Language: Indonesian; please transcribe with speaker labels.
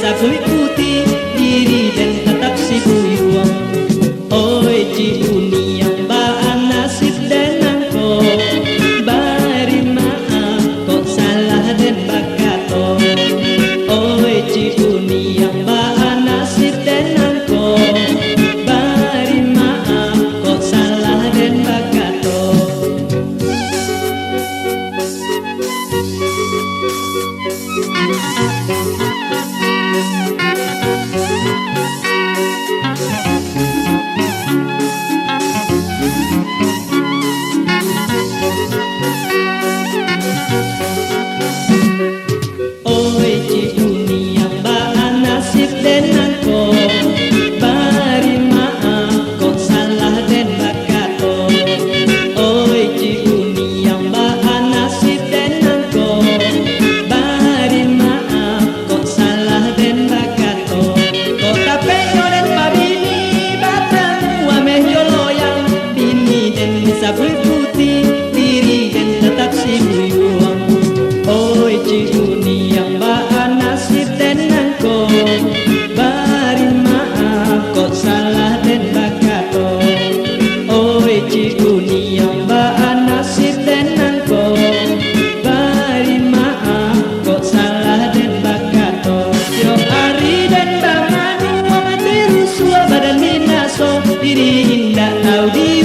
Speaker 1: Aku ikuti diri dan tetap si buyuang. Oi Cihuni yang baan nasib dan angko, bari maaf kok salah dan bakato. Oi Cihuni yang baan nasib dan angko, bari maaf kok salah dan bakato. Berputih diri dan tetap si buyuang. Oi Cihuni yang baan nasib dan angko, bari maaf kok salah dan bakato. Oi Cihuni yang baan nasib dan angko, bari maaf kok salah dan bakato. Yo Ari dan Bang Anu wong terus badan minaso, diri indah tahu diri.